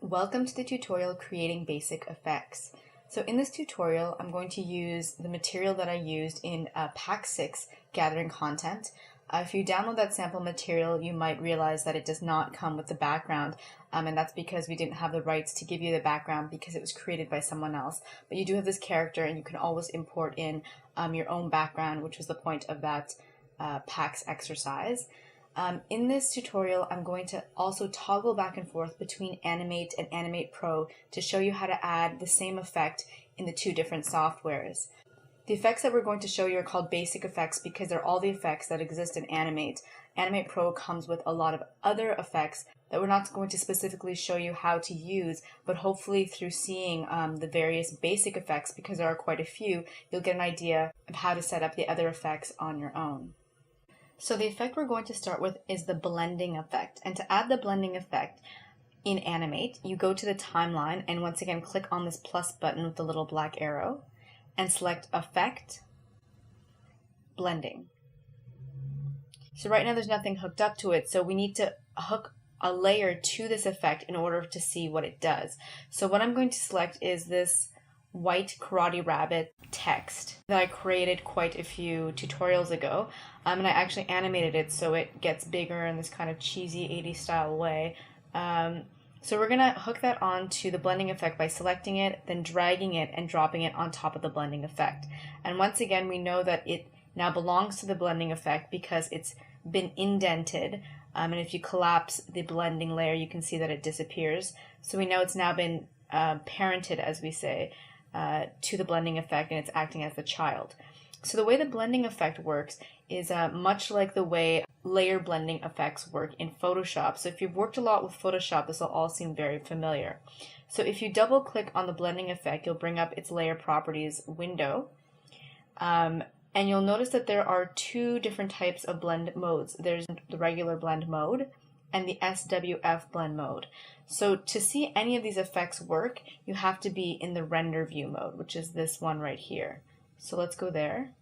Welcome to the tutorial Creating Basic Effects. So in this tutorial, I'm going to use the material that I used in Pack 6 Gathering Content. If you download that sample material, you might realize that it does not come with the background, and that's because we didn't have the rights to give you the background because it was created by someone else. But you do have this character, and you can always import in your own background, which was the point of that PAX exercise. In this tutorial, I'm going to also toggle back and forth between Animate and Animate Pro to show you how to add the same effect in the two different softwares. The effects that we're going to show you are called basic effects because they're all the effects that exist in Animate. Animate Pro comes with a lot of other effects that we're not going to specifically show you how to use, but hopefully through seeing the various basic effects, because there are quite a few, you'll get an idea of how to set up the other effects on your own. So the effect we're going to start with is the blending effect. And to add the blending effect in Animate, you go to the timeline and once again click on this plus button with the little black arrow and select Effect, Blending. So right now there's nothing hooked up to it, so we need to hook a layer to this effect in order to see what it does. So what I'm going to select is this white karate rabbit text that I created quite a few tutorials ago, and I actually animated it so it gets bigger in this kind of cheesy 80s style way. So we're gonna hook that onto the blending effect by selecting it, then dragging it and dropping it on top of the blending effect. And once again, we know that it now belongs to the blending effect because it's been indented, and if you collapse the blending layer, you can see that it disappears. So we know it's now been parented, as we say, to the blending effect, and it's acting as the child. So the way the blending effect works is much like the way layer blending effects work in Photoshop. So if you've worked a lot with Photoshop, this will all seem very familiar. So if you double click on the blending effect, you'll bring up its layer properties window. And you'll notice that there are two different types of blend modes. There's the regular blend mode and the SWF blend mode. So to see any of these effects work, you have to be in the render view mode, which is this one right here. So let's go there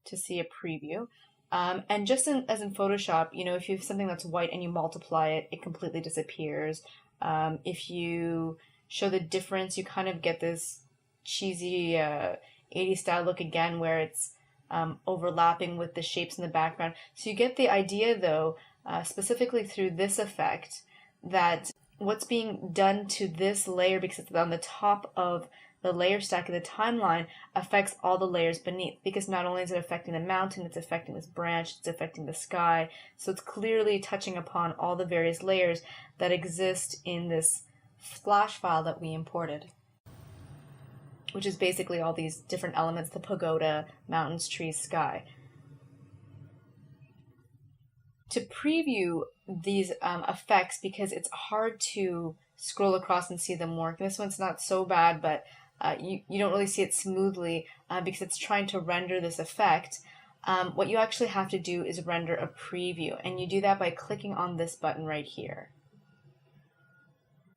to see a preview. And just as in Photoshop, you know, if you have something that's white and you multiply it, it completely disappears. If you show the difference, you kind of get this cheesy 80s style look again where it's overlapping with the shapes in the background. So you get the idea, though, specifically through this effect, that what's being done to this layer, because it's on the top of the layer stack in the timeline, affects all the layers beneath, because not only is it affecting the mountain, it's affecting this branch, it's affecting the sky. So it's clearly touching upon all the various layers that exist in this Flash file that we imported, which is basically all these different elements: the pagoda, mountains, trees, sky. To preview these effects, because it's hard to scroll across and see them work, this one's not so bad, but you don't really see it smoothly because it's trying to render this effect. What you actually have to do is render a preview, and you do that by clicking on this button right here.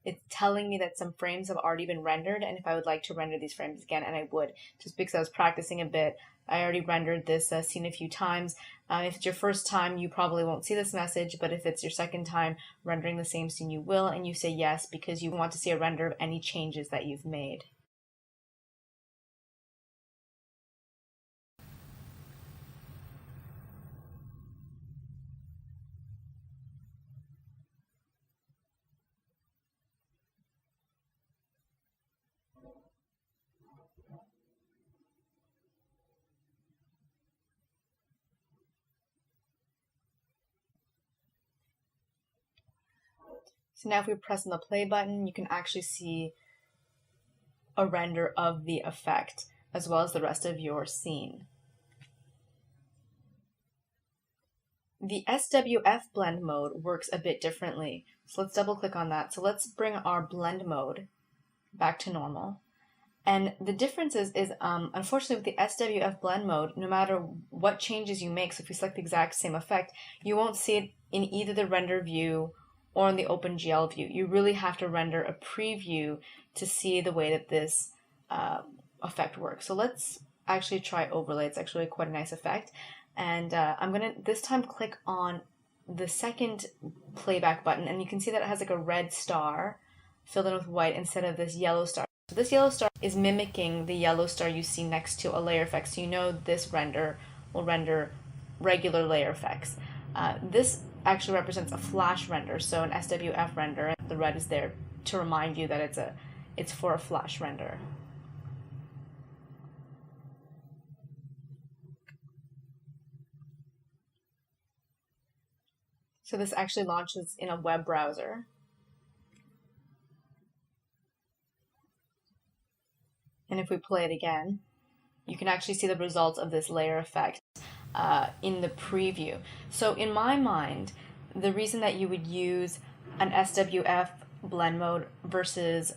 It's telling me that some frames have already been rendered, and if I would like to render these frames again, and I would, just because I was practicing a bit. I already rendered this scene a few times. If it's your first time, you probably won't see this message, but if it's your second time rendering the same scene, you will, and you say yes because you want to see a render of any changes that you've made. So now if we press on the play button, you can actually see a render of the effect as well as the rest of your scene. The SWF blend mode works a bit differently. So let's double click on that. So let's bring our blend mode back to normal. And the difference is unfortunately with the SWF blend mode, no matter what changes you make, so if you select the exact same effect, you won't see it in either the render view or in the OpenGL view. You really have to render a preview to see the way that this effect works. So let's actually try overlay. It's actually quite a nice effect. And I'm going to this time click on the second playback button, and you can see that it has like a red star filled in with white instead of this yellow star. So this yellow star is mimicking the yellow star you see next to a layer effect. So you know this render will render regular layer effects. This actually represents a flash render, so an SWF render. The red is there to remind you that it's for a flash render. So this actually launches in a web browser. And if we play it again, you can actually see the results of this layer effect in the preview. So in my mind, the reason that you would use an SWF blend mode versus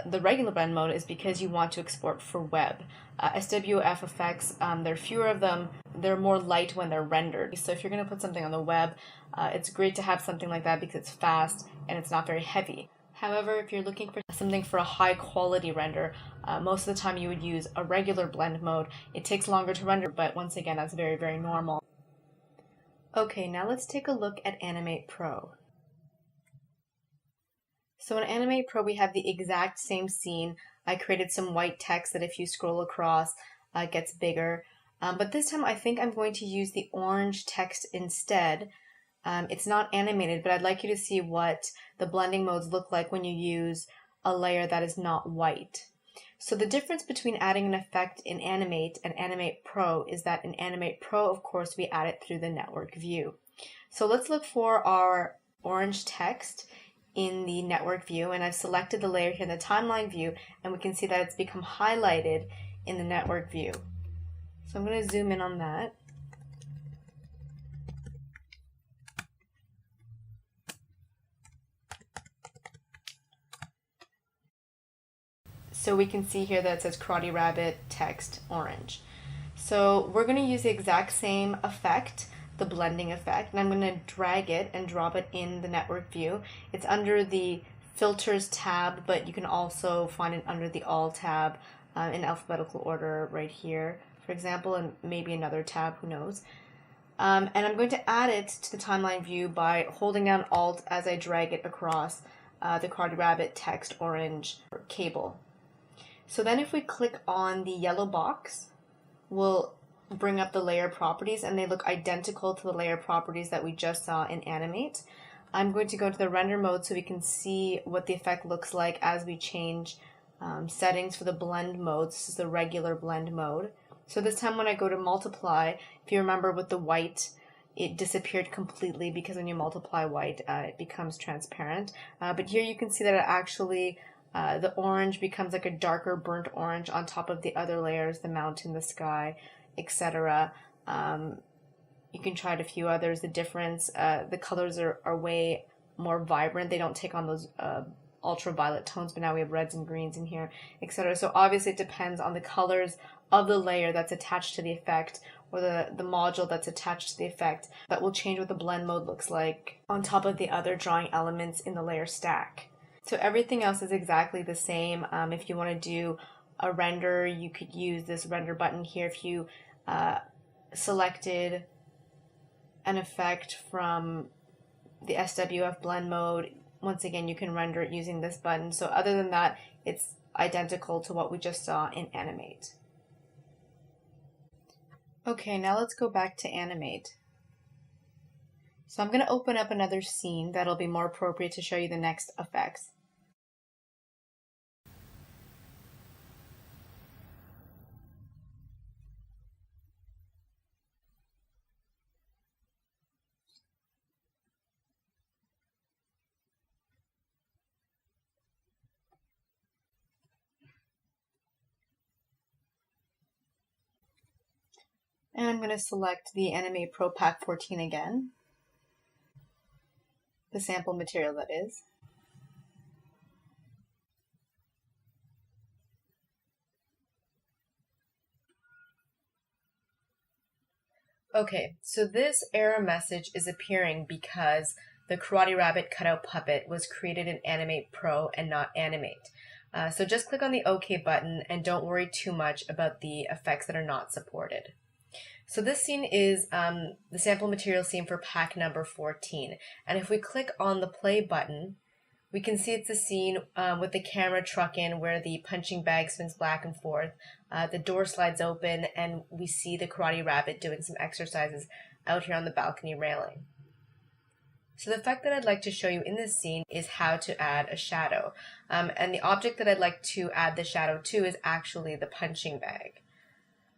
the regular blend mode is because you want to export for web. SWF effects, there are fewer of them, they're more light when they're rendered. So if you're going to put something on the web, it's great to have something like that because it's fast and it's not very heavy. However, if you're looking for something for a high quality render, most of the time you would use a regular blend mode. It takes longer to render, but once again, that's very, very normal. Okay, now let's take a look at Animate Pro. So in Animate Pro, we have the exact same scene. I created some white text that if you scroll across, gets bigger. But this time I think I'm going to use the orange text instead. It's not animated, but I'd like you to see what the blending modes look like when you use a layer that is not white. So the difference between adding an effect in Animate and Animate Pro is that in Animate Pro, of course, we add it through the network view. So let's look for our orange text in the network view, and I've selected the layer here in the timeline view, and we can see that it's become highlighted in the network view. So I'm going to zoom in on that. So we can see here that it says Karate Rabbit text orange. So we're going to use the exact same effect, the blending effect, and I'm going to drag it and drop it in the network view. It's under the filters tab, but you can also find it under the all tab in alphabetical order right here, for example, and maybe another tab, who knows. And I'm going to add it to the timeline view by holding down Alt as I drag it across the Karate Rabbit text orange cable. So then if we click on the yellow box, we'll bring up the layer properties, and they look identical to the layer properties that we just saw in Animate. I'm going to go to the render mode so we can see what the effect looks like as we change settings for the blend mode. This is the regular blend mode. So this time when I go to multiply, if you remember with the white, it disappeared completely because when you multiply white, it becomes transparent. But here you can see that it actually the orange becomes like a darker burnt orange on top of the other layers, the mountain, the sky, etc. You can try it a few others. The difference, the colors are way more vibrant. They don't take on those ultraviolet tones, but now we have reds and greens in here, etc. So obviously it depends on the colors of the layer that's attached to the effect, or the module that's attached to the effect, that will change what the blend mode looks like on top of the other drawing elements in the layer stack. So everything else is exactly the same. If you want to do a render, you could use this render button here. If you selected an effect from the SWF blend mode, once again, you can render it using this button. So other than that, it's identical to what we just saw in Animate. Okay, now let's go back to Animate. So I'm going to open up another scene that'll be more appropriate to show you the next effects. And I'm going to select the Animate Pro Pack 14 again, the sample material that is. Okay, so this error message is appearing because the Karate Rabbit cutout puppet was created in Animate Pro and not Animate. So just click on the OK button and don't worry too much about the effects that are not supported. So this scene is the sample material scene for pack number 14. And if we click on the play button, we can see it's a scene with the camera truck in where the punching bag spins back and forth. The door slides open and we see the Karate Rabbit doing some exercises out here on the balcony railing. So the effect that I'd like to show you in this scene is how to add a shadow. And the object that I'd like to add the shadow to is actually the punching bag.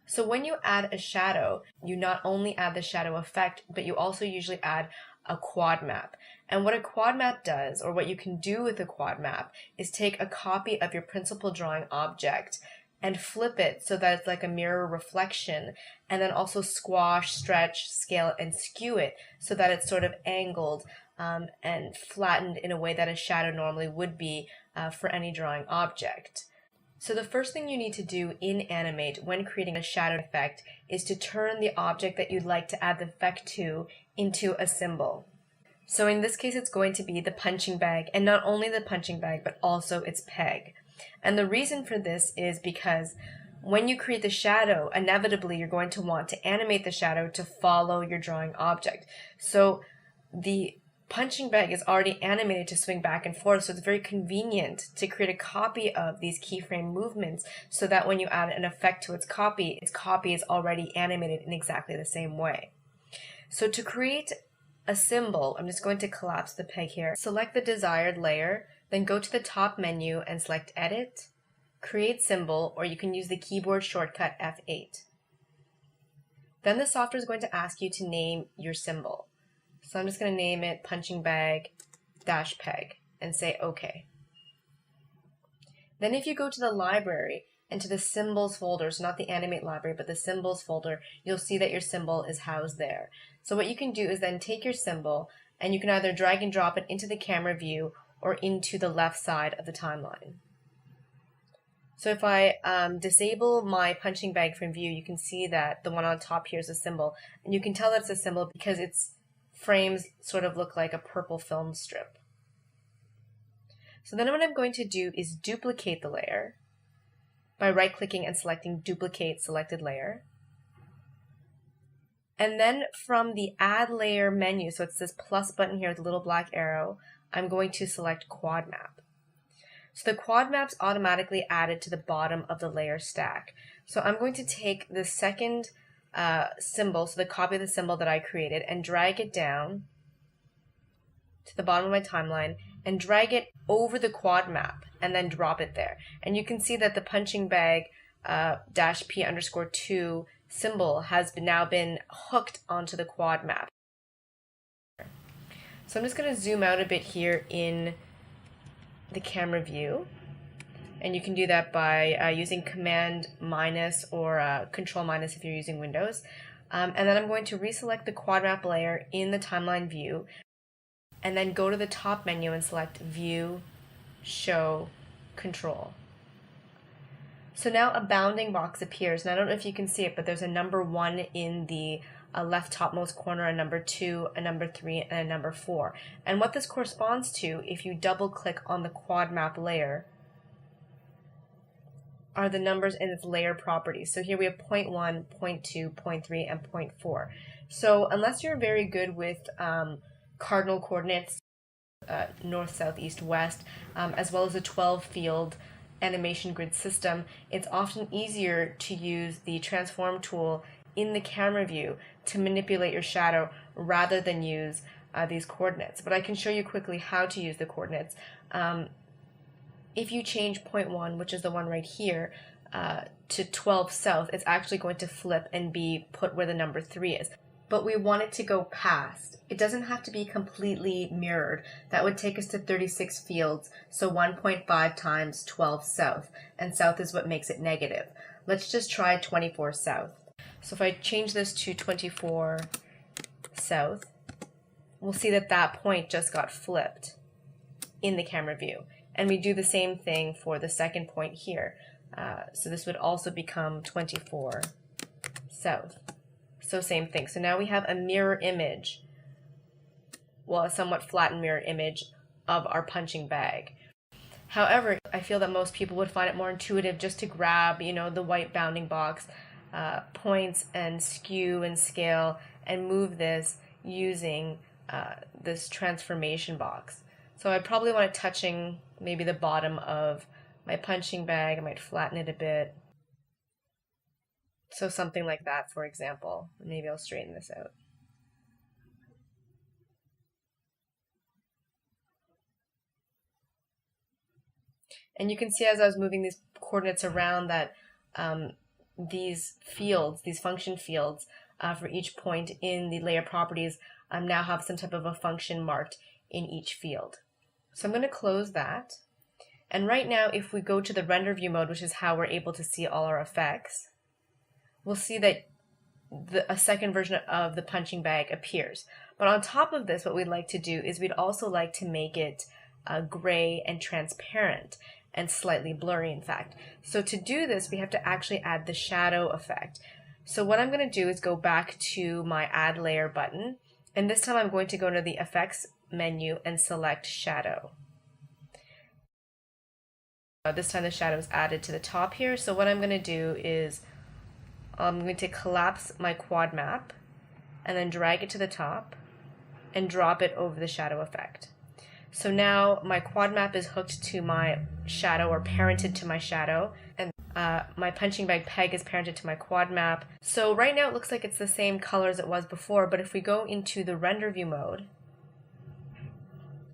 So when you add a shadow, you not only add the shadow effect, but you also usually add a quad map. And what a quad map does, or what you can do with a quad map, is take a copy of your principal drawing object and flip it so that it's like a mirror reflection, and then also squash, stretch, scale, and skew it so that it's sort of angled and flattened in a way that a shadow normally would be for any drawing object. So the first thing you need to do in Animate when creating a shadow effect is to turn the object that you'd like to add the effect to into a symbol. So in this case, it's going to be the punching bag, and not only the punching bag, but also its peg. And the reason for this is because when you create the shadow, inevitably you're going to want to animate the shadow to follow your drawing object. So the punching bag is already animated to swing back and forth, so it's very convenient to create a copy of these keyframe movements so that when you add an effect to its copy is already animated in exactly the same way. So to create a symbol, I'm just going to collapse the peg here. Select the desired layer, then go to the top menu and select Edit, Create Symbol, or you can use the keyboard shortcut F8. Then the software is going to ask you to name your symbol. So I'm just going to name it punching bag dash peg and say OK. Then if you go to the library and to the symbols folder, so not the Animate library, but the symbols folder, you'll see that your symbol is housed there. So what you can do is then take your symbol and you can either drag and drop it into the camera view or into the left side of the timeline. So if I disable my punching bag from view, you can see that the one on top here is a symbol. And you can tell that it's a symbol because its frames sort of look like a purple film strip. So then what I'm going to do is duplicate the layer by right-clicking and selecting Duplicate Selected Layer. And then from the Add Layer menu, so it's this plus button here with a little black arrow, I'm going to select Quad Map. So the quad map's automatically added to the bottom of the layer stack. So I'm going to take the second symbol, so the copy of the symbol that I created, and drag it down to the bottom of my timeline and drag it over the quad map and then drop it there. And you can see that the punching bag -p_2 symbol has now been hooked onto the quad map. So I'm just going to zoom out a bit here in the camera view, and you can do that by using Command- or Control- if you're using Windows. And then I'm going to reselect the quad map layer in the timeline view and then go to the top menu and select View, Show, Control. So now a bounding box appears, and I don't know if you can see it, but there's a number 1 in the left topmost corner, a number 2, a number 3, and a number 4. And what this corresponds to, if you double click on the quad map layer, are the numbers in its layer properties. So here we have 0.1, 0.2, 0.3, and 0.4. So unless you're very good with cardinal coordinates, north, south, east, west, as well as a 12-field animation grid system, it's often easier to use the transform tool in the camera view to manipulate your shadow rather than use these coordinates. But I can show you quickly how to use the coordinates. If you change 0.1, which is the one right here, to 12 south, it's actually going to flip and be put where the number 3 is. But we want it to go past. It doesn't have to be completely mirrored. That would take us to 36 fields, so 1.5 times 12 south, and south is what makes it negative. Let's just try 24 south. So if I change this to 24 south, we'll see that that point just got flipped in the camera view. And we do the same thing for the second point here. So this would also become 24 south. So same thing. So now we have a mirror image, well, a somewhat flattened mirror image of our punching bag. However, I feel that most people would find it more intuitive just to grab, the white bounding box points and skew and scale and move this using this transformation box. So I probably want it touching maybe the bottom of my punching bag. I might flatten it a bit. So something like that, for example. Maybe I'll straighten this out. And you can see as I was moving these coordinates around that these fields, these function fields for each point in the layer properties now have some type of a function marked in each field. So I'm going to close that. And right now, if we go to the render view mode, which is how we're able to see all our effects, we'll see that a second version of the punching bag appears. But on top of this, what we'd like to do is we'd also like to make it gray and transparent and slightly blurry, in fact. So to do this, we have to actually add the shadow effect. So what I'm going to do is go back to my Add Layer button, and this time I'm going to go to the Effects menu and select Shadow. This time the shadow is added to the top here. So what I'm going to do is I'm going to collapse my quad map and then drag it to the top and drop it over the shadow effect. So now my quad map is hooked to my shadow, or parented to my shadow, and my punching bag peg is parented to my quad map. So right now it looks like it's the same color as it was before, but if we go into the render view mode,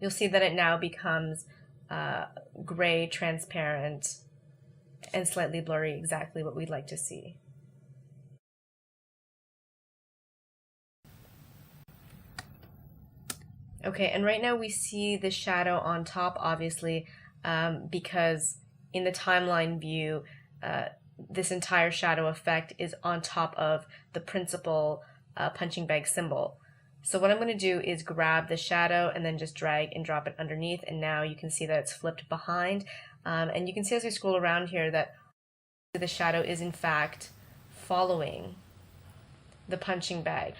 you'll see that it now becomes gray, transparent, and slightly blurry, exactly what we'd like to see. Okay, and right now we see the shadow on top, obviously, because in the timeline view, this entire shadow effect is on top of the principal punching bag symbol. So what I'm going to do is grab the shadow and then just drag and drop it underneath, and now you can see that it's flipped behind. And you can see as we scroll around here that the shadow is in fact following the punching bag.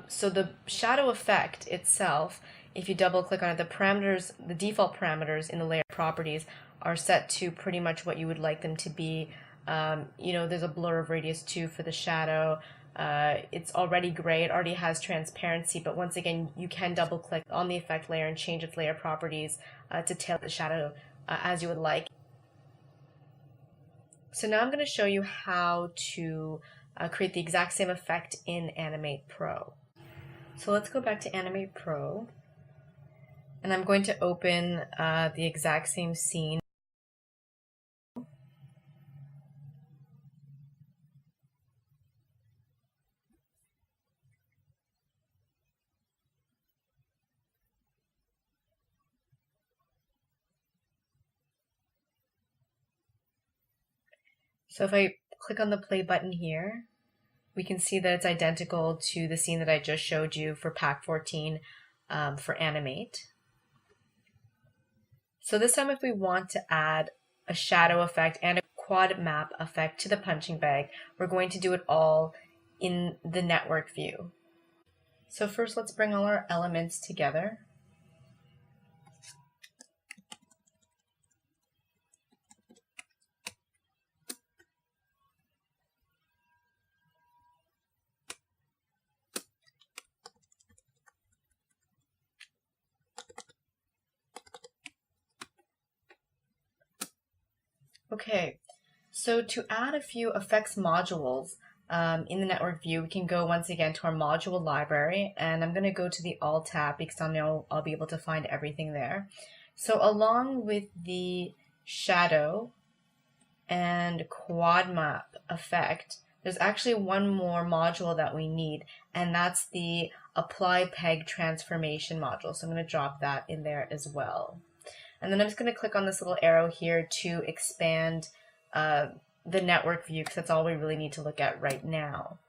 So the shadow effect itself, if you double click on it, the parameters, the default parameters in the layer properties are set to pretty much what you would like them to be. There's a blur of radius 2 for the shadow. It's already gray, it already has transparency, but once again, you can double click on the effect layer and change its layer properties to tailor the shadow as you would like. So now I'm going to show you how to create the exact same effect in Animate Pro. So let's go back to Animate Pro, and I'm going to open the exact same scene. So if I click on the play button here, we can see that it's identical to the scene that I just showed you for Pack 14 for Animate. So this time, if we want to add a shadow effect and a quad map effect to the punching bag, we're going to do it all in the network view. So first, let's bring all our elements together. Okay, so to add a few effects modules in the network view, we can go once again to our module library, and I'm going to go to the Alt tab because I know I'll be able to find everything there. So along with the shadow and quad map effect, there's actually one more module that we need, and that's the apply peg transformation module. So I'm going to drop that in there as well. And then I'm just going to click on this little arrow here to expand the network view, because that's all we really need to look at right now.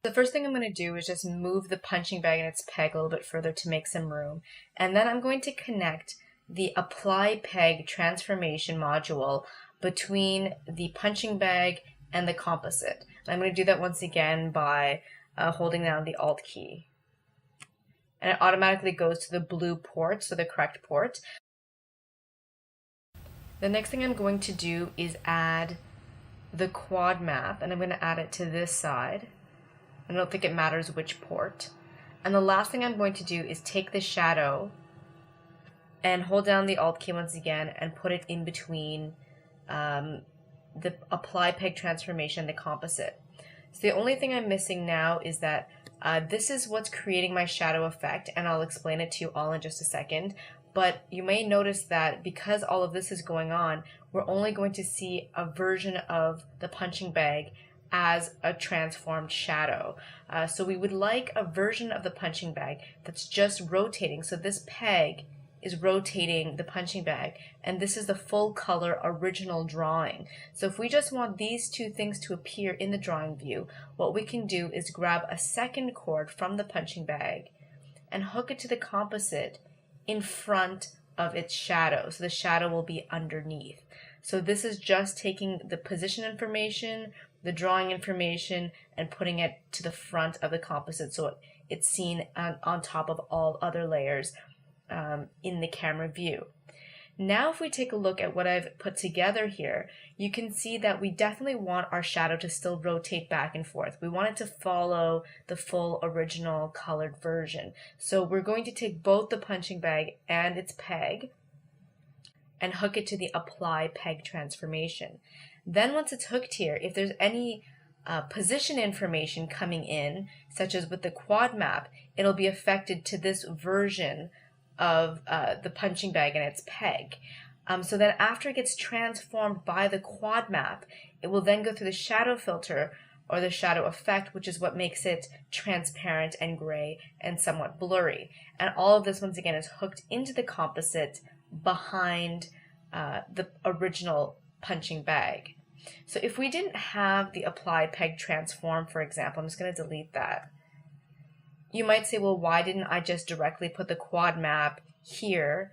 The first thing I'm going to do is just move the punching bag and its peg a little bit further to make some room. And then I'm going to connect the apply peg transformation module between the punching bag and the composite. And I'm going to do that once again by holding down the Alt key. And it automatically goes to the blue port, so the correct port. The next thing I'm going to do is add the quad map, and I'm going to add it to this side. I don't think it matters which port. And the last thing I'm going to do is take the shadow and hold down the Alt key once again and put it in between the apply peg transformation, the composite. So the only thing I'm missing now is that this is what's creating my shadow effect, and I'll explain it to you all in just a second. But you may notice that because all of this is going on, we're only going to see a version of the punching bag as a transformed shadow. So we would like a version of the punching bag that's just rotating. So this peg is rotating the punching bag, and this is the full color original drawing. So if we just want these two things to appear in the drawing view, what we can do is grab a second cord from the punching bag and hook it to the composite in front of its shadow. So the shadow will be underneath. So this is just taking the position information, the drawing information, and putting it to the front of the composite so it's seen on top of all other layers in the camera view. Now if we take a look at what I've put together here, you can see that we definitely want our shadow to still rotate back and forth. We want it to follow the full original colored version. So we're going to take both the punching bag and its peg and hook it to the apply peg transformation. Then once it's hooked here, if there's any position information coming in, such as with the quad map, it'll be affected to this version of the punching bag and its peg. So then after it gets transformed by the quad map, it will then go through the shadow filter or the shadow effect, which is what makes it transparent and gray and somewhat blurry. And all of this, once again, is hooked into the composite behind the original punching bag. So if we didn't have the apply peg transform, for example, I'm just going to delete that. You might say, well, why didn't I just directly put the quad map here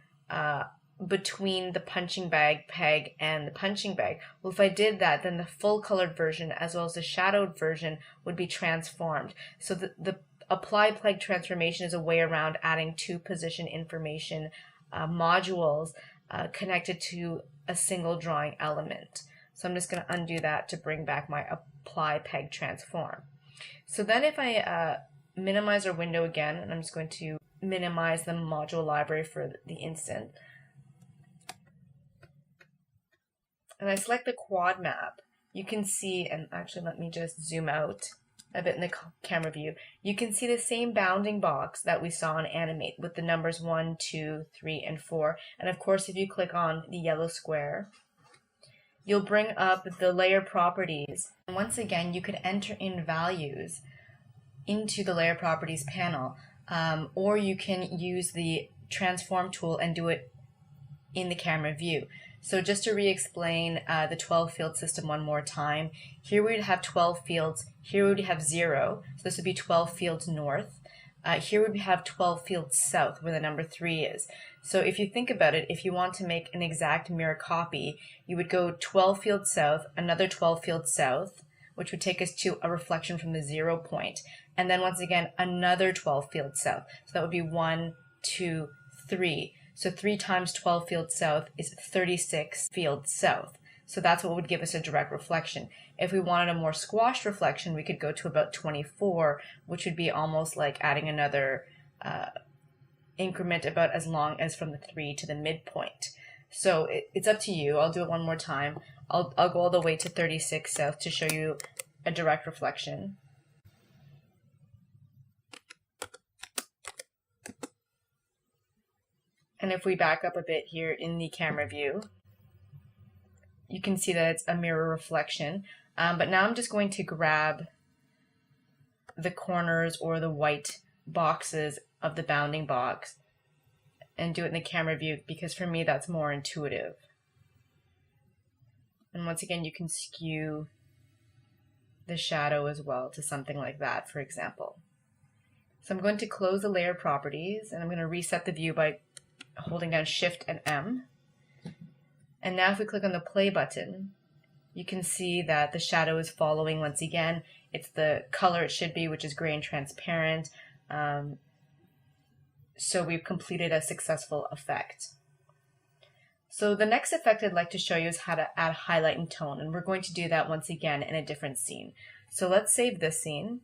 between the punching bag peg and the punching bag? Well, if I did that, then the full colored version as well as the shadowed version would be transformed. So the apply peg transformation is a way around adding two position information modules connected to a single drawing element. So I'm just going to undo that to bring back my apply peg transform. So then if I minimize our window again, and I'm just going to minimize the module library for the instant, and I select the quad map, you can see, and actually let me just zoom out a bit in the camera view, you can see the same bounding box that we saw in Animate with the numbers 1, 2, 3, and 4. And of course, if you click on the yellow square, you'll bring up the layer properties. And once again, you could enter in values into the layer properties panel, or you can use the transform tool and do it in the camera view. So just to re-explain the 12 field system one more time, here we'd have 12 fields, here we'd have 0, so this would be 12 fields north. Here we have 12 fields south, where the number 3 is. So if you think about it, if you want to make an exact mirror copy, you would go 12 fields south, another 12 fields south, which would take us to a reflection from the 0 point. And then once again, another 12 fields south. So that would be 1, 2, 3. So 3 times 12 fields south is 36 fields south. So that's what would give us a direct reflection. If we wanted a more squashed reflection, we could go to about 24, which would be almost like adding another increment about as long as from the 3 to the midpoint. So it's up to you. I'll do it one more time. I'll go all the way to 36 south to show you a direct reflection. And if we back up a bit here in the camera view, you can see that it's a mirror reflection. But now I'm just going to grab the corners or the white boxes of the bounding box and do it in the camera view, because for me that's more intuitive. And once again, you can skew the shadow as well to something like that, for example. So I'm going to close the layer properties, and I'm going to reset the view by holding down Shift and M. And now if we click on the play button, you can see that the shadow is following once again. It's the color it should be, which is gray and transparent. So we've completed a successful effect. So the next effect I'd like to show you is how to add highlight and tone, and we're going to do that once again in a different scene. So let's save this scene.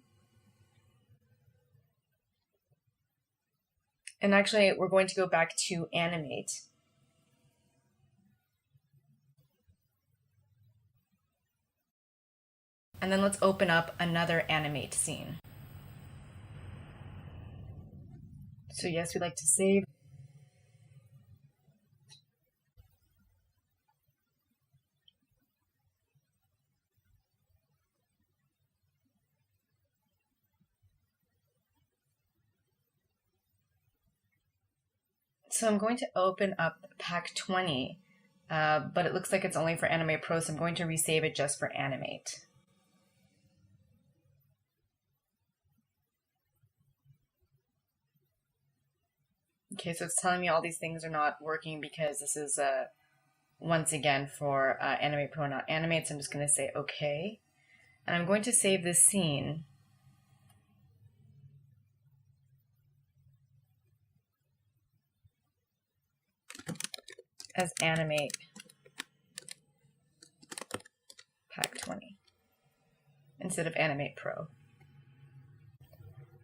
And actually, we're going to go back to Animate. And then let's open up another Animate scene. So yes, we'd like to save. So I'm going to open up pack 20, but it looks like it's only for Animate Pro, so I'm going to resave it just for Animate. Okay, so it's telling me all these things are not working because this is, once again, for Animate Pro, not Animate, so I'm just going to say OK. And I'm going to save this scene. As Animate Pack 20 instead of Animate Pro.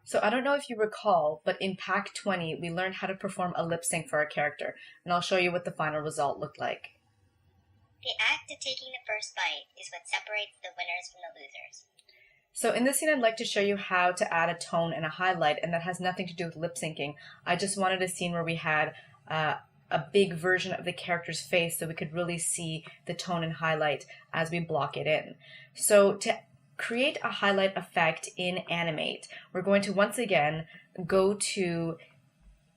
So I don't know if you recall, but in Pack 20 we learned how to perform a lip sync for our character, and I'll show you what the final result looked like. The act of taking the first bite is what separates the winners from the losers. So in this scene I'd like to show you how to add a tone and a highlight, and that has nothing to do with lip syncing. I just wanted a scene where we had a big version of the character's face so we could really see the tone and highlight as we block it in. So to create a highlight effect in Animate, we're going to once again go to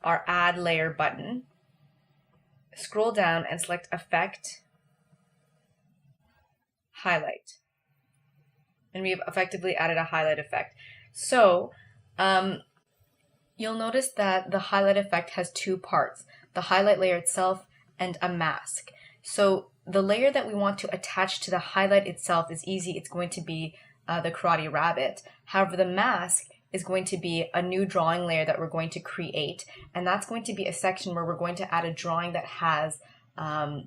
our Add Layer button, scroll down and select Effect, Highlight. And we've effectively added a highlight effect. So you'll notice that the highlight effect has two parts, the highlight layer itself and a mask. So the layer that we want to attach to the highlight itself is easy. It's going to be the Karate Rabbit. However, the mask is going to be a new drawing layer that we're going to create, and that's going to be a section where we're going to add a drawing that has the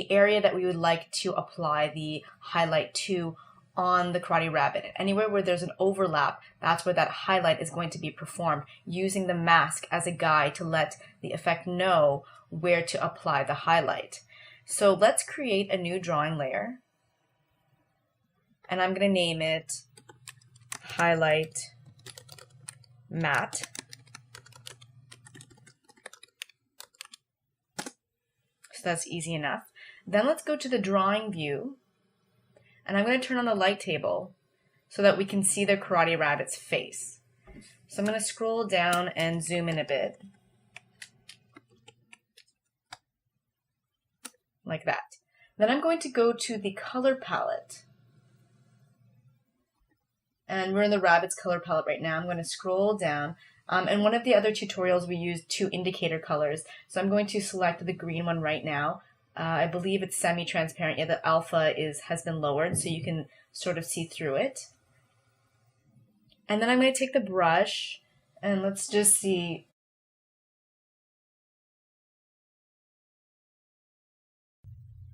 area that we would like to apply the highlight to on the Karate Rabbit. Anywhere where there's an overlap, that's where that highlight is going to be performed, using the mask as a guide to let the effect know where to apply the highlight. So let's create a new drawing layer, and I'm going to name it Highlight Matte. So that's easy enough. Then let's go to the drawing view, and I'm going to turn on the light table so that we can see the Karate Rabbit's face. So I'm going to scroll down and zoom in a bit. Like that. Then I'm going to go to the color palette. And we're in the rabbit's color palette right now. I'm going to scroll down. In one of the other tutorials, we used two indicator colors. So I'm going to select the green one right now. I believe it's semi-transparent. Yeah, the alpha has been lowered, so you can sort of see through it. And then I'm going to take the brush, and let's just see.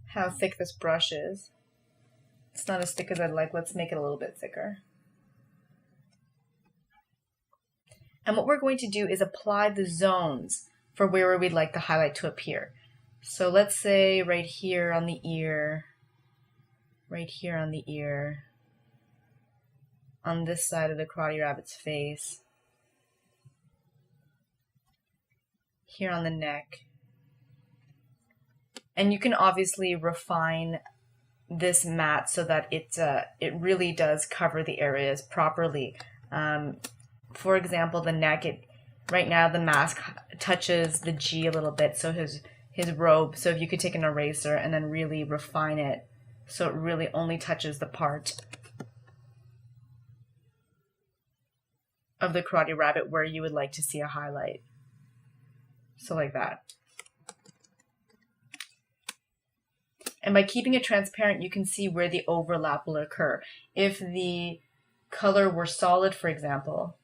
How thick this brush is. It's not as thick as I'd like. Let's make it a little bit thicker. And what we're going to do is apply the zones for where we'd like the highlight to appear. So let's say right here on the ear, right here on the ear, on this side of the Karate Rabbit's face, here on the neck. And you can obviously refine this matte so that it really does cover the areas properly. For example, the neck, right now the mask touches the G a little bit, so his robe. So if you could take an eraser and then really refine it so it really only touches the part of the Karate Rabbit where you would like to see a highlight. So like that. And by keeping it transparent, you can see where the overlap will occur. If the color were solid, for example,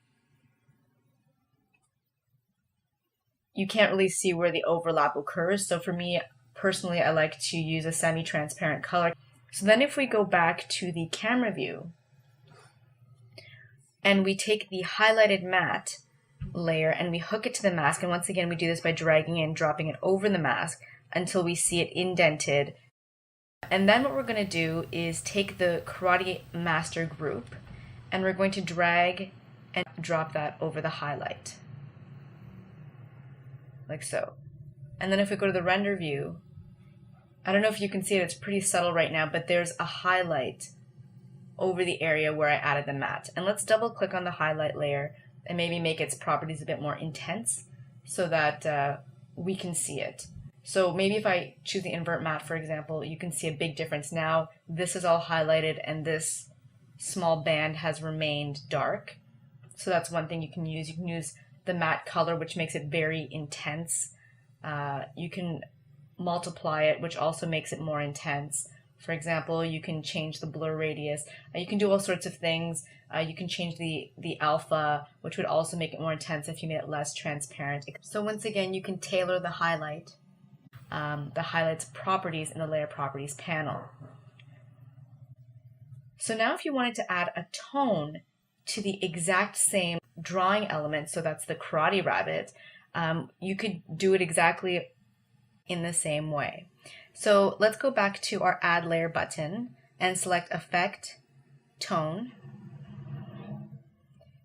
you can't really see where the overlap occurs. So for me, personally, I like to use a semi-transparent color. So then if we go back to the camera view, and we take the highlighted matte layer and we hook it to the mask, and once again we do this by dragging it and dropping it over the mask until we see it indented. And then what we're going to do is take the Karate Master group and we're going to drag and drop that over the highlight, like so. And then if we go to the render view, I don't know if you can see it, it's pretty subtle right now, but there's a highlight over the area where I added the matte. And let's double click on the highlight layer and maybe make its properties a bit more intense so that we can see it. So maybe if I choose the invert matte, for example, you can see a big difference. Now this is all highlighted and this small band has remained dark. So that's one thing you can use. You can use the matte color, which makes it very intense. You can multiply it, which also makes it more intense. For example, you can change the blur radius. You can do all sorts of things. You can change the alpha, which would also make it more intense if you made it less transparent. So once again, you can tailor the highlight's properties in the layer properties panel. So now if you wanted to add a tone to the exact same drawing element, so that's the karate rabbit, you could do it exactly in the same way. So let's go back to our Add Layer button and select Effect, Tone.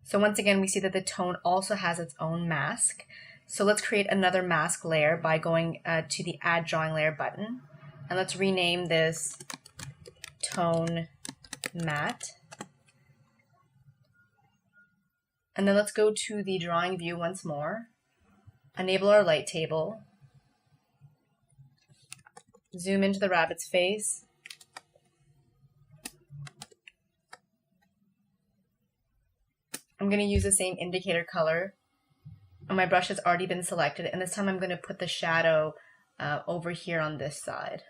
So once again, we see that the tone also has its own mask. So let's create another mask layer by going to the Add Drawing Layer button. And let's rename this Tone Matte. And then let's go to the drawing view once more, enable our light table, zoom into the rabbit's face, I'm going to use the same indicator color, and my brush has already been selected, and this time I'm going to put the shadow over here on this side.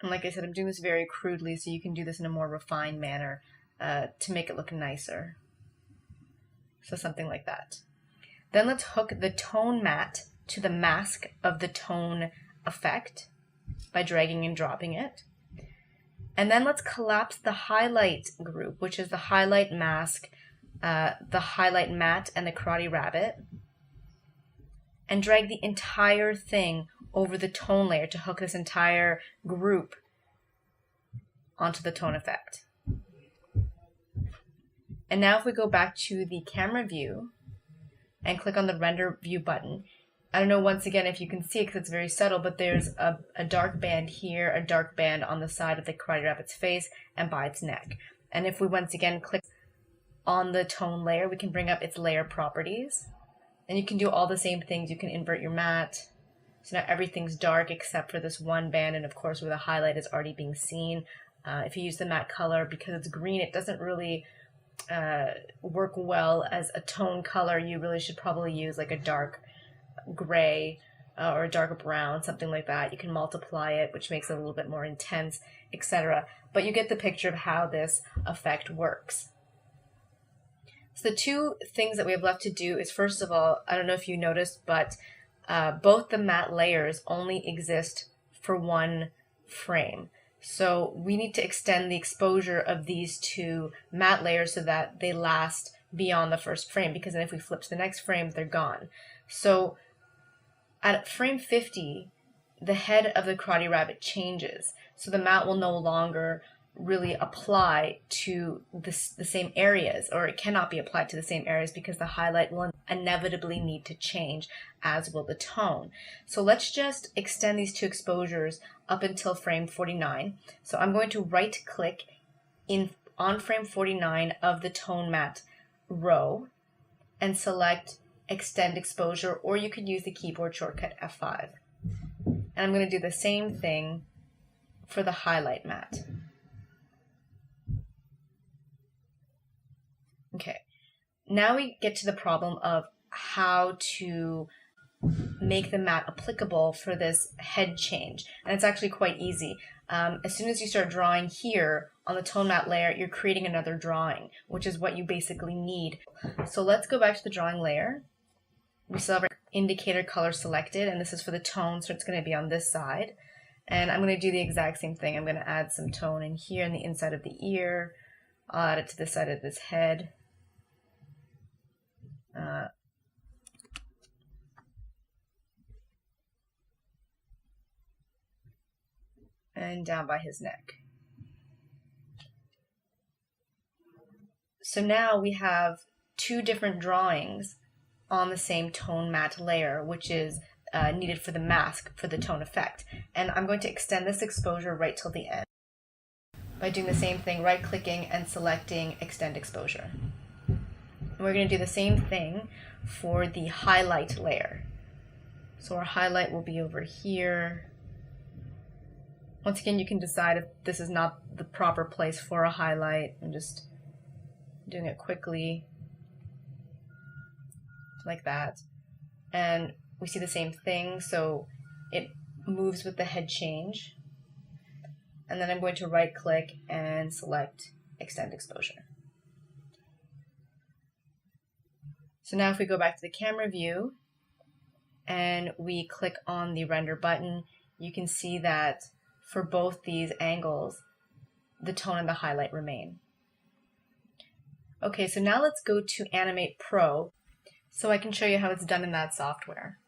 And like I said, I'm doing this very crudely, so you can do this in a more refined manner to make it look nicer. So something like that. Then let's hook the tone matte to the mask of the tone effect by dragging and dropping it. And then let's collapse the highlight group, which is the highlight mask, the highlight matte, and the karate rabbit, and drag the entire thing over the tone layer to hook this entire group onto the tone effect. And now if we go back to the camera view and click on the render view button, I don't know once again if you can see it because it's very subtle, but there's a dark band here, a dark band on the side of the karate rabbit's face and by its neck. And if we once again click on the tone layer, we can bring up its layer properties. And you can do all the same things. You can invert your matte. So now everything's dark except for this one band, and of course where the highlight is already being seen. If you use the matte color, because it's green, it doesn't really work well as a tone color. You really should probably use like a dark gray or a darker brown, something like that. You can multiply it, which makes it a little bit more intense, etc. But you get the picture of how this effect works. So the two things that we have left to do is, first of all, I don't know if you noticed, but both the matte layers only exist for one frame. So we need to extend the exposure of these two matte layers so that they last beyond the first frame, because then if we flip to the next frame, they're gone. So at frame 50, the head of the karate rabbit changes. So the matte will no longer really apply to the same areas, or it cannot be applied to the same areas because the highlight will inevitably need to change, as will the tone. So let's just extend these two exposures up until frame 49. So I'm going to right click on frame 49 of the tone matte row and select extend exposure, or you could use the keyboard shortcut F5. And I'm going to do the same thing for the highlight matte. Okay, now we get to the problem of how to make the matte applicable for this head change. And it's actually quite easy. As soon as you start drawing here on the tone matte layer, you're creating another drawing, which is what you basically need. So let's go back to the drawing layer. We still have our indicator color selected, and this is for the tone, so it's going to be on this side. And I'm going to do the exact same thing. I'm going to add some tone in here in the inside of the ear. I'll add it to the side of this head. And down by his neck. So now we have two different drawings on the same tone matte layer, which is needed for the mask for the tone effect. And I'm going to extend this exposure right till the end by doing the same thing, right clicking and selecting extend exposure. And we're going to do the same thing for the highlight layer. So our highlight will be over here. Once again, you can decide if this is not the proper place for a highlight. I'm just doing it quickly, like that. And we see the same thing, so it moves with the head change. And then I'm going to right click and select extend exposure. So now if we go back to the camera view and we click on the render button, you can see that for both these angles, the tone and the highlight remain. Okay, so now let's go to Animate Pro so I can show you how it's done in that software.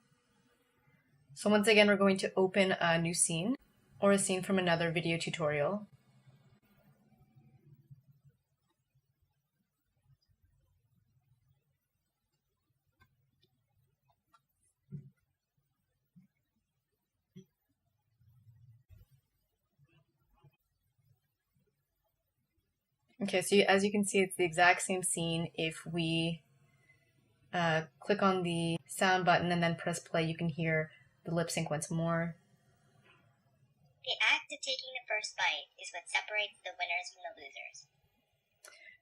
So once again, we're going to open a new scene or a scene from another video tutorial. Okay, so as you can see, it's the exact same scene. If we click on the sound button and then press play, you can hear the lip sync once more. The act of taking the first bite is what separates the winners from the losers.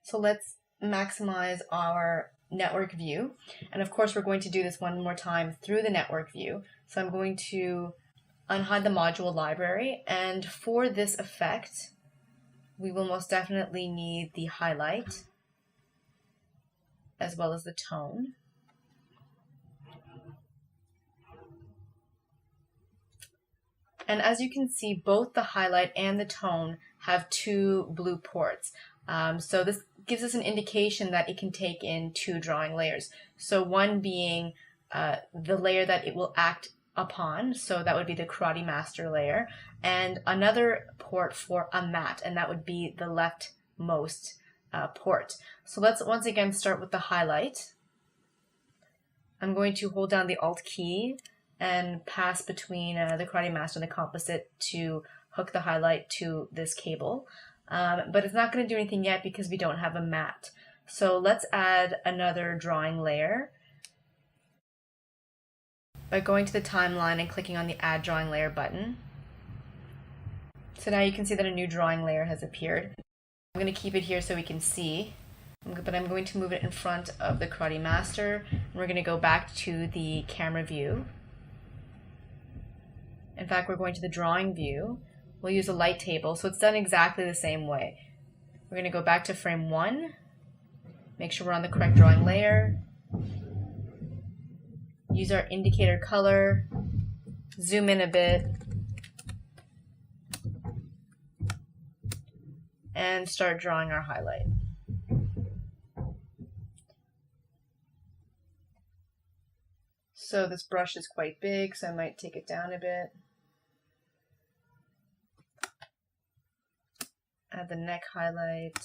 So let's maximize our network view. And of course, we're going to do this one more time through the network view. So I'm going to unhide the module library. And for this effect, we will most definitely need the highlight as well as the tone. And as you can see, both the highlight and the tone have two blue ports. So this gives us an indication that it can take in two drawing layers. So one being the layer that it will act upon, so that would be the Karate Master layer, and another port for a matte, and that would be the leftmost port. So let's once again start with the highlight. I'm going to hold down the Alt key and pass between the Karate Master and the composite to hook the highlight to this cable. But it's not going to do anything yet because we don't have a matte. So let's add another drawing layer by going to the timeline and clicking on the Add Drawing Layer button. So now you can see that a new drawing layer has appeared. I'm going to keep it here so we can see, but I'm going to move it in front of the Karate Master. And we're going to go back to the camera view. In fact, we're going to the drawing view. We'll use a light table, so it's done exactly the same way. We're going to go back to frame 1, make sure we're on the correct drawing layer, use our indicator color, zoom in a bit, and start drawing our highlight. So this brush is quite big, so I might take it down a bit. Add the neck highlight.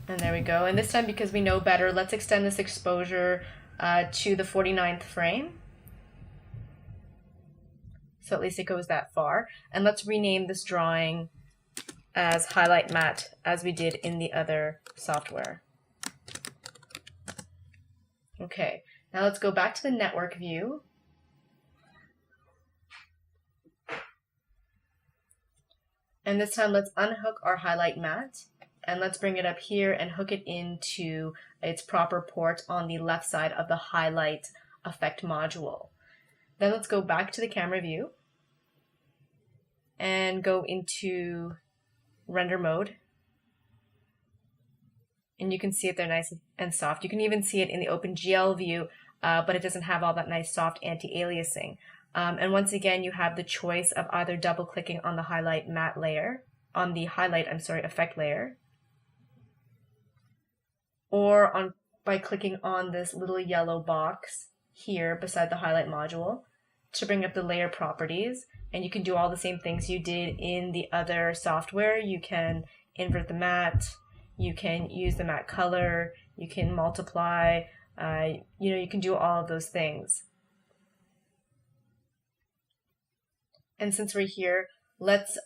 And there we go. And this time, because we know better, let's extend this exposure to the 49th frame. So at least it goes that far. And let's rename this drawing as Highlight Matte, as we did in the other software. Okay, now let's go back to the network view. And this time let's unhook our highlight mat and let's bring it up here and hook it into its proper port on the left side of the highlight effect module. Then let's go back to the camera view and go into render mode. And you can see it there nice and soft. You can even see it in the OpenGL view, but it doesn't have all that nice soft anti-aliasing. And once again, you have the choice of either double clicking on the highlight matte layer, on the highlight, effect layer, or by clicking on this little yellow box here beside the highlight module to bring up the layer properties. And you can do all the same things you did in the other software. You can invert the matte, you can use the matte color, you can multiply, you can do all of those things. And since we're here, let's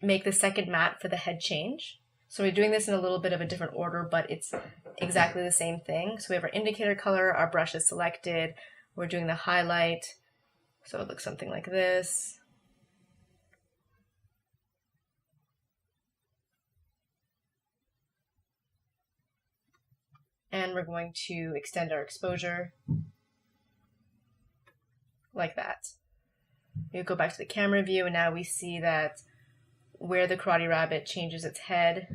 make the second matte for the head change. So we're doing this in a little bit of a different order, but it's exactly the same thing. So we have our indicator color, our brush is selected, we're doing the highlight, so it looks something like this. And we're going to extend our exposure like that. We go back to the camera view, and now we see that where the Karate Rabbit changes its head,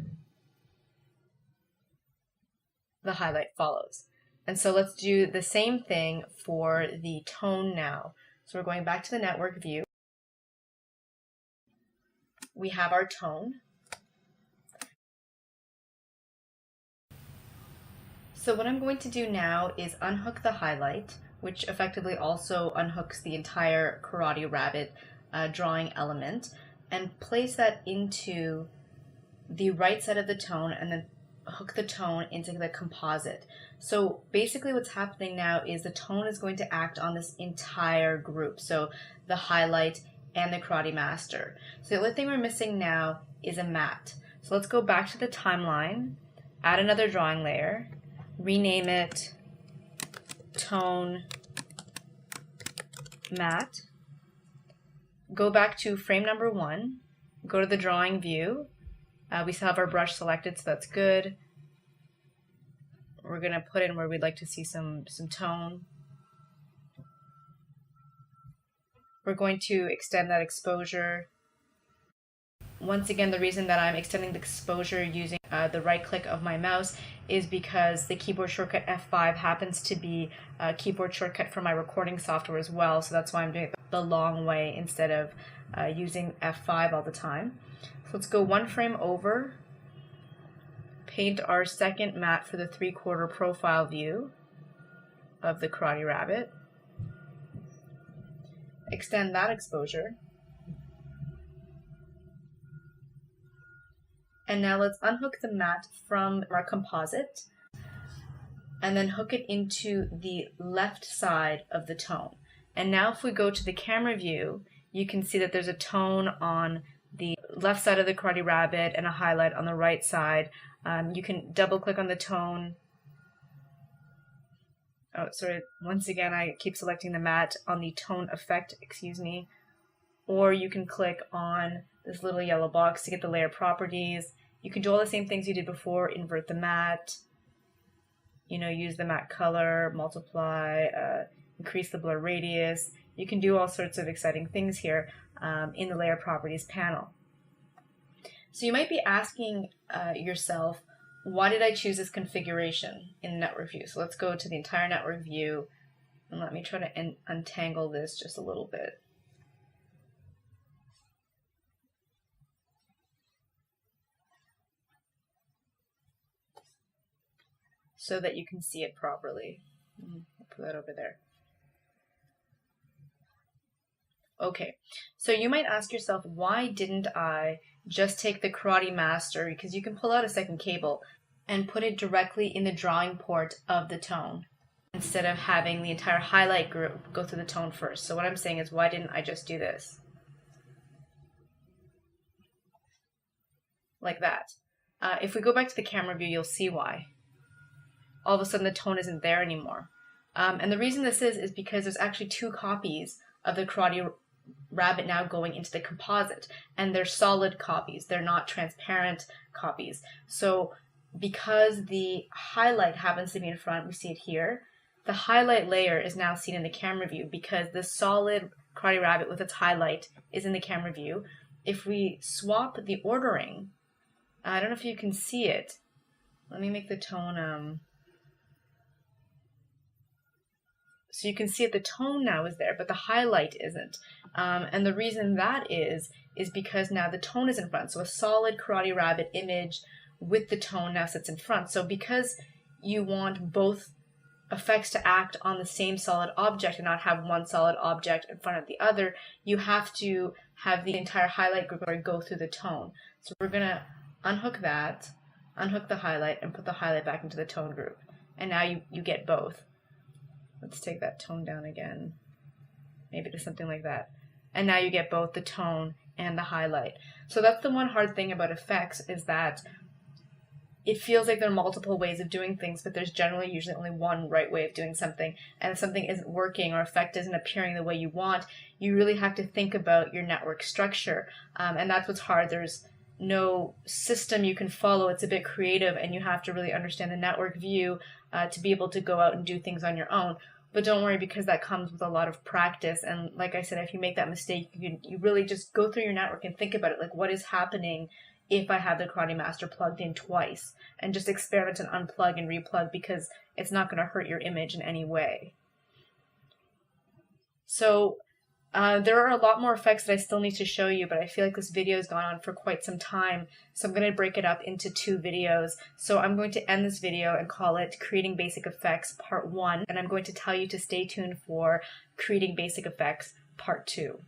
the highlight follows. And so let's do the same thing for the tone now. So we're going back to the network view. We have our tone. So what I'm going to do now is unhook the highlight, which effectively also unhooks the entire Karate Rabbit drawing element, and place that into the right side of the tone and then hook the tone into the composite. So basically what's happening now is the tone is going to act on this entire group, so the highlight and the Karate Master. So the only thing we're missing now is a matte. So let's go back to the timeline, add another drawing layer, rename it Tone Matte, go back to frame number 1, go to the drawing view. We still have our brush selected, so that's good. We're going to put in where we'd like to see some tone. We're going to extend that exposure. Once again, the reason that I'm extending the exposure using the right click of my mouse is because the keyboard shortcut F5 happens to be a keyboard shortcut for my recording software as well, so that's why I'm doing it the long way instead of using F5 all the time. So let's go one frame over, paint our second matte for the 3/4 profile view of the Karate Rabbit, extend that exposure. And now let's unhook the matte from our composite and then hook it into the left side of the tone. And now if we go to the camera view, you can see that there's a tone on the left side of the Karate Rabbit and a highlight on the right side. You can double click on the tone. Oh, sorry, once again, I keep selecting the matte on the tone effect, or you can click on this little yellow box to get the layer properties. You can do all the same things you did before, invert the matte, use the matte color, multiply, increase the blur radius. You can do all sorts of exciting things here in the layer properties panel. So you might be asking yourself, why did I choose this configuration in the network view? So let's go to the entire network view and let me try to untangle this just a little bit. So that you can see it properly. I'll put that over there. Okay, so you might ask yourself, why didn't I just take the Karate Master, because you can pull out a second cable, and put it directly in the drawing port of the tone, instead of having the entire highlight group go through the tone first. So what I'm saying is, why didn't I just do this? Like that. If we go back to the camera view, you'll see why. all of a sudden the tone isn't there anymore. And the reason this is because there's actually 2 copies of the Karate Rabbit now going into the composite, and they're solid copies. They're not transparent copies. So because the highlight happens to be in front, we see it here, the highlight layer is now seen in the camera view because the solid Karate Rabbit with its highlight is in the camera view. If we swap the ordering, I don't know if you can see it. Let me make the tone, so you can see that the tone now is there, but the highlight isn't. And the reason that is because now the tone is in front. So a solid Karate Rabbit image with the tone now sits in front. So because you want both effects to act on the same solid object and not have one solid object in front of the other, you have to have the entire highlight group go through the tone. So we're going to unhook that, unhook the highlight, and put the highlight back into the tone group. And now you get both. Let's take that tone down again, maybe to something like that. And now you get both the tone and the highlight. So that's the one hard thing about effects, is that it feels like there are multiple ways of doing things, but there's generally usually only one right way of doing something. And if something isn't working or effect isn't appearing the way you want, you really have to think about your network structure. And that's what's hard. There's no system you can follow. It's a bit creative, and you have to really understand the network view to be able to go out and do things on your own. But don't worry, because that comes with a lot of practice. And like I said, if you make that mistake, you really just go through your network and think about it. Like, what is happening if I have the Karate Master plugged in twice? And just experiment and unplug and replug, because it's not going to hurt your image in any way. So there are a lot more effects that I still need to show you, but I feel like this video has gone on for quite some time, so I'm going to break it up into 2 videos. So I'm going to end this video and call it Creating Basic Effects Part 1, and I'm going to tell you to stay tuned for Creating Basic Effects Part 2.